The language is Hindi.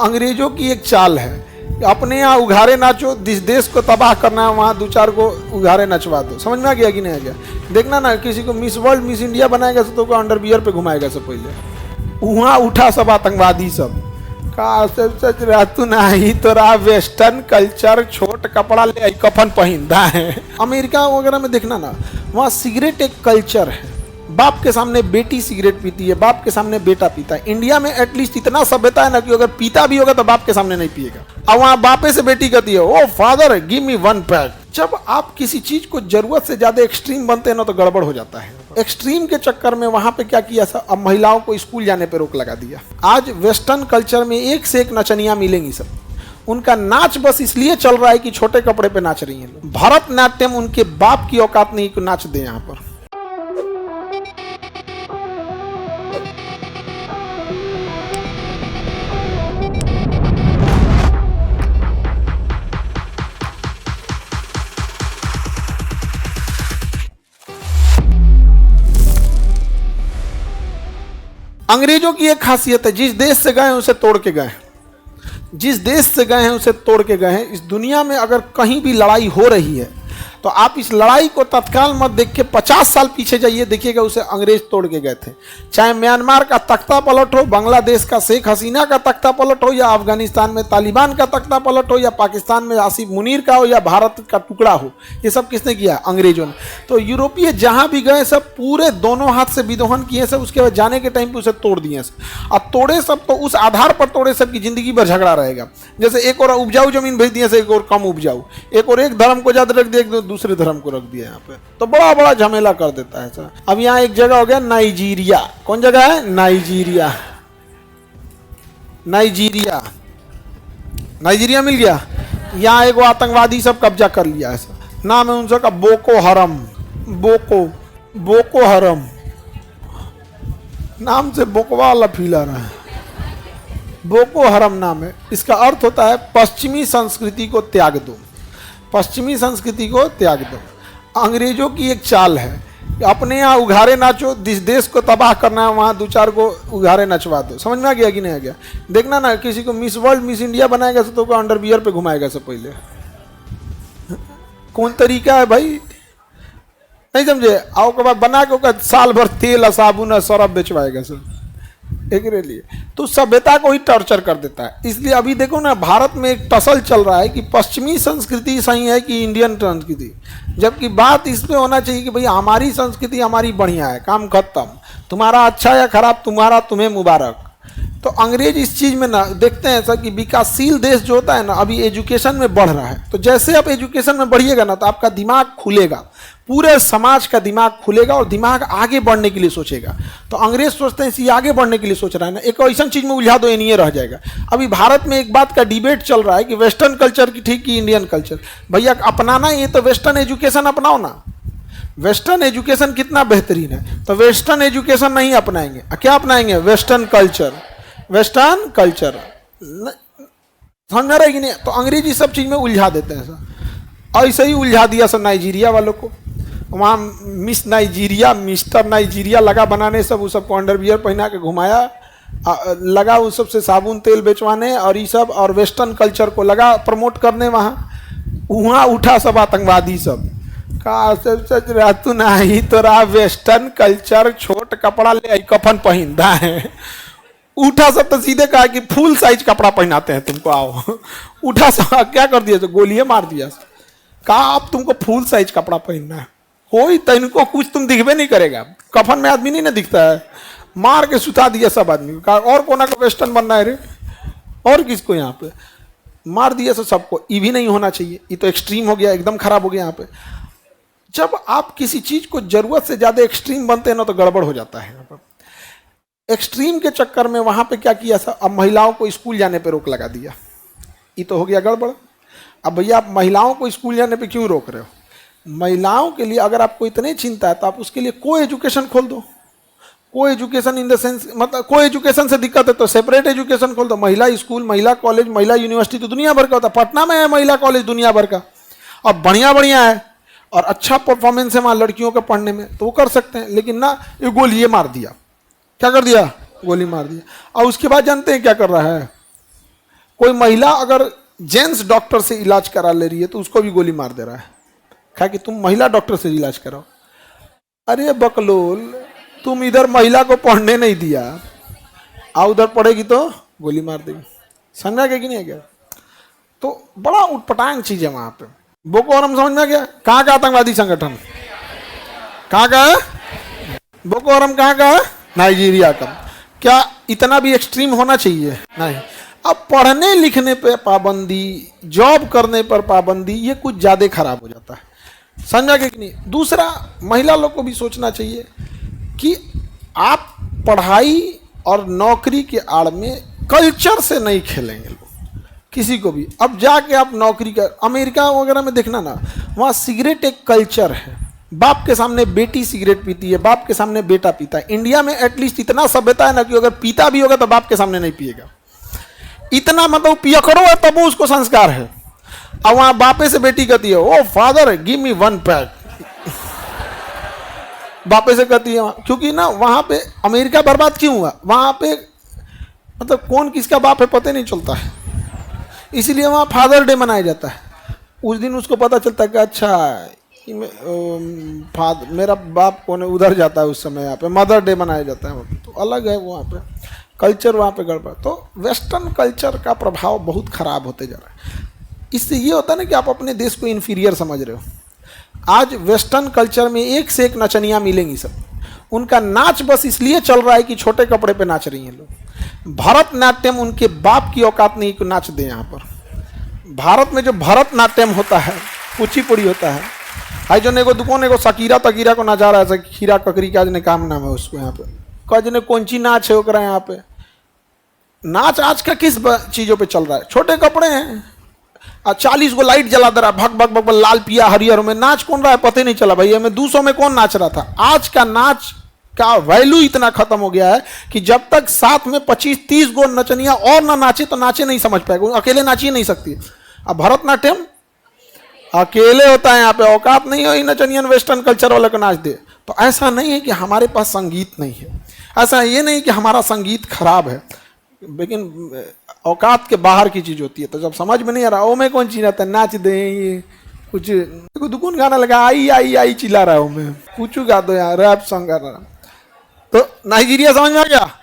अंग्रेजों की एक चाल है, अपने यहाँ उघारे नाचो, जिस देश को तबाह करना है वहाँ दो चार को उघारे नचवा दो। समझ में आ गया कि नहीं आ गया? देखना ना, किसी को मिस वर्ल्ड मिस इंडिया बनाएगा तो को अंडरवियर पे घुमाएगा सब पहले। वहाँ उठा सब आतंकवादी सब का सच रहतु नहीं तोरा वेस्टर्न कल्चर, छोट कपड़ा ले कफन पहनता है। अमेरिका वगैरह में देखना ना, वहाँ सिगरेट एक कल्चर है। बाप के सामने बेटी सिगरेट पीती है, बाप के सामने बेटा पीता है। इंडिया में एटलीस्ट इतना सभ्यता है ना कि अगर पीता भी होगा तो बाप के सामने नहीं पिएगा। अब वहाँ बापे से बेटी कहती है ओ फादर गिव मी 1 पैक। जब आप किसी चीज को जरूरत से ज्यादा एक्सट्रीम बनते हैं ना तो गड़बड़ हो जाता है। एक्सट्रीम के चक्कर में वहां पे क्या किया सब, अब महिलाओं को स्कूल जाने पे रोक लगा दिया। आज वेस्टर्न कल्चर में एक से एक नचनियां मिलेंगी सब। उनका नाच बस इसलिए चल रहा है कि छोटे कपड़े पे नाच रही हैं। भरतनाट्यम उनके बाप की औकात नहीं कि नाच दे यहाँ पर। अंग्रेजों की एक खासियत है, जिस देश से गए हैं उसे तोड़ के गए हैं। जिस देश से गए हैं उसे तोड़ के गए हैं। इस दुनिया में अगर कहीं भी लड़ाई हो रही है तो आप इस लड़ाई को तत्काल मत देख के 50 साल पीछे जाइए, देखिएगा उसे अंग्रेज तोड़ के गए थे। चाहे म्यांमार का तख्ता पलट हो, बांग्लादेश का शेख हसीना का तख्ता पलट हो, या अफगानिस्तान में तालिबान का तख्ता पलट हो, या पाकिस्तान में आसिफ मुनीर का हो, या भारत का टुकड़ा हो, ये सब किसने किया? अंग्रेजों ने। तो यूरोपीय जहां भी गए सब पूरे दोनों हाथ से विदोहन किए सब, उसके बाद जाने के टाइम पे उसे तोड़ दिए सब। और तोड़े सब तो उस आधार पर तोड़े सब की जिंदगी भर झगड़ा रहेगा। जैसे एक और उपजाऊ जमीन भेज दिए, एक और कम उपजाऊ, एक और एक धर्म को ज्यादा रख दिया, एक दूसरे धर्म को रख दिया यहाँ पे, तो बड़ा बड़ा झमेला कर देता है सर। अब यहाँ एक जगह हो गया नाइजीरिया। कौन जगह है? नाइजीरिया। नाइजीरिया, नाइजीरिया मिल गया। यहाँ एक आतंकवादी सब कब्जा कर लिया है सर। नाम है उनका बोको हरम। बोको हरम नाम से बोकवा लफीला रहा है। बोको हरम नाम है। इसका अर्थ होता है पश्चिमी संस्कृति को त्याग दो। पश्चिमी संस्कृति को त्याग दो। अंग्रेजों की एक चाल है, अपने यहाँ उघारे नाचो, जिस देश को तबाह करना है वहाँ दो चार को उघारे नचवा दो। समझ में आ गया कि नहीं आ गया? देखना ना, किसी को मिस वर्ल्ड मिस इंडिया बनाएगा तो को अंडरवियर पे घुमाएगा सब पहले। कौन तरीका है भाई? नहीं समझे? आओ के बाद बना के साल भर तेल साबुन सरफ बेचवाएगा सर एक लिए। तो सभ्यता को ही टॉर्चर कर देता है। इसलिए अभी देखो ना, भारत में एक टसल चल रहा है कि पश्चिमी संस्कृति सही है कि इंडियन संस्कृति, जबकि बात इस पे होना चाहिए कि भाई हमारी संस्कृति हमारी बढ़िया है, काम खत्म। तुम्हारा अच्छा या खराब तुम्हारा, तुम्हें मुबारक। तो अंग्रेज इस चीज में ना देखते हैं ऐसा कि विकासशील देश जो होता है ना, अभी एजुकेशन में बढ़ रहा है। तो जैसे आप एजुकेशन में बढ़िएगा ना तो आपका दिमाग खुलेगा, पूरे समाज का दिमाग खुलेगा और दिमाग आगे बढ़ने के लिए सोचेगा। तो अंग्रेज सोचते हैं इसी आगे बढ़ने के लिए सोच रहा है ना, एक ऐसा चीज में उलझा दो ये नहीं रह जाएगा। अभी भारत में एक बात का डिबेट चल रहा है कि वेस्टर्न कल्चर की ठीक कि इंडियन कल्चर। भैया अपनाना ये तो वेस्टर्न एजुकेशन अपनाओ ना। वेस्टर्न एजुकेशन कितना बेहतरीन है, तो वेस्टर्न एजुकेशन नहीं अपनाएंगे, क्या अपनाएंगे? Western culture. वेस्टर्न कल्चर समझ में रहेगी नहीं? तो अंग्रेजी सब चीज में उलझा देते हैं सर। ऐसे ही उलझा दिया सर नाइजीरिया वालों को। वहाँ मिस नाइजीरिया, मिस्टर नाइजीरिया लगा बनाने, सब उस सबको अंडरवियर पहना के घुमाया, लगा उस सबसे साबुन तेल बेचवाने और ये सब, और वेस्टर्न कल्चर को लगा प्रमोट करने। वहाँ उठा सब आतंकवादी सब का सच रहतु नहीं तोरा वेस्टर्न कल्चर, छोट कपड़ा ले कफन पहनता है। उठा सब तो सीधे कहा कि फुल साइज कपड़ा पहनाते हैं तुमको, आओ। उठा सब क्या कर दिया? तो गोलियां मार दिया। कहा अब तुमको फुल साइज कपड़ा पहनना है, कोई तनको कुछ तुम दिखबे नहीं करेगा। कफन में आदमी नहीं ना दिखता है, मार के सुता दिया सब आदमी को। और कोना का वेस्टर्न बनना है रे, और किसको? यहाँ पे मार दिया सबको। ये भी नहीं होना चाहिए, ये तो एक्सट्रीम हो गया, एकदम खराब हो गया। यहाँ पे जब आप किसी चीज को जरूरत से ज्यादा एक्सट्रीम बनते हैं ना तो गड़बड़ हो जाता है। यहाँ पर एक्सट्रीम के चक्कर में वहां पे क्या किया था, अब महिलाओं को स्कूल जाने पे रोक लगा दिया। ये तो हो गया गड़बड़। अब भैया आप महिलाओं को स्कूल जाने पे क्यों रोक रहे हो? महिलाओं के लिए अगर आपको इतनी चिंता है तो आप उसके लिए को एजुकेशन खोल दो। को एजुकेशन इन द सेंस, मतलब को एजुकेशन से दिक्कत है तो सेपरेट एजुकेशन खोल दो। महिला स्कूल, महिला कॉलेज, महिला यूनिवर्सिटी तो दुनिया भर का होता है। पटना में है महिला कॉलेज दुनिया भर का, और बढ़िया बढ़िया है, और अच्छा परफॉर्मेंस है वहाँ लड़कियों के पढ़ने में, तो वो कर सकते हैं। लेकिन ना, ये गोली मार दिया। क्या कर दिया? गोली मार दिया। और उसके बाद जानते हैं क्या कर रहा है? कोई महिला अगर जेंट्स डॉक्टर से इलाज करा ले रही है तो उसको भी गोली मार दे रहा है, कहा कि तुम महिला डॉक्टर से इलाज कराओ। अरे बकलोल, तुम इधर महिला को पढ़ने नहीं दिया, आ उधर पढ़ेगी तो गोली मार देगी। समझा गया कि नहीं गया? तो बड़ा उटपटांग चीज है वहां पे। बोको हरम समझ में गया? कहाँ का आतंकवादी संगठन? कहाँ का है बोको हरम? कहाँ का है? नाइजीरिया का। क्या इतना भी एक्सट्रीम होना चाहिए? नहीं। अब पढ़ने लिखने पे पाबंदी, जॉब करने पर पाबंदी, ये कुछ ज्यादा खराब हो जाता है। समझा कि नहीं? दूसरा, महिला लोग को भी सोचना चाहिए कि आप पढ़ाई और नौकरी के आड़ में कल्चर से नहीं खेलेंगे लोग किसी को भी। अब जाके आप नौकरी कर, अमेरिका वगैरह में देखना ना, वहाँ सिगरेट एक कल्चर है। बाप के सामने बेटी सिगरेट पीती है, बाप के सामने बेटा पीता है। इंडिया में एटलीस्ट इतना सभ्यता है ना कि अगर पीता भी होगा तो बाप के सामने नहीं पिएगा। इतना मतलब पिया करो है तब उसको संस्कार है। अब वहां बापे से बेटी कहती है, ओ फादर गिव मी 1 पैक, बापे से कहती है। क्योंकि ना वहां पे अमेरिका बर्बाद क्यों हुआ? वहां पे मतलब कौन किसका बाप है पता नहीं चलता है, इसीलिए वहां फादर डे मनाया जाता है। उस दिन उसको पता चलता है कि अच्छा मेरा बाप कौन है, उधर जाता है उस समय। यहाँ पे मदर डे मनाया जाता है, तो अलग है वहाँ पे कल्चर, वहाँ पे गड़बड़। तो वेस्टर्न कल्चर का प्रभाव बहुत खराब होते जा रहा है। इससे ये होता है ना कि आप अपने देश को इन्फीरियर समझ रहे हो। आज वेस्टर्न कल्चर में एक से एक नचनियाँ मिलेंगी सब। उनका नाच बस इसलिए चल रहा है कि छोटे कपड़े पे नाच रही हैं लोग। भरतनाट्यम उनके बाप की औकात नहीं कि नाच दे। यहाँ पर भारत में जो भरतनाट्यम होता है, कुचिपुड़ी होता है, हाई जो ने को दुकान को शकीरा तकीरा को नचा रहा है, खीरा ककरी का ने काम नाम है उसको। यहाँ पे कजने कौन सी नाच है ओकरा। यहाँ पे नाच आज का किस चीज़ों पे चल रहा है? छोटे कपड़े हैं और 40 को लाइट जला दे रहा है, भग भग भग लाल पिया हरियर में। नाच कौन रहा है पता ही नहीं चला भाई। हमें 200 में कौन नाच रहा था? आज का नाच का वैल्यू इतना खत्म हो गया है कि जब तक साथ में 25-30 गो नचनिया और ना नाचे तो नाचे नहीं समझ पाएगा, अकेले नाच ही नहीं सकती। अब भरतनाट्यम अकेले होता है, यहाँ पे औकात नहीं हो नचनियन वेस्टर्न कल्चर वाले को नाच दे। तो ऐसा नहीं है कि हमारे पास संगीत नहीं है, ऐसा ये नहीं कि हमारा संगीत खराब है, लेकिन औकात के बाहर की चीज होती है। तो जब समझ में नहीं आ रहा ओ में कौन चीज आता है, नाच दे ये कुछ दुकान गाना लगा आई आई आई चिल्ला रहा हूँ मैं, कुछ गा दो यार, रैप सॉन्ग गा रहा। तो नाइजीरिया समझ में आ गया?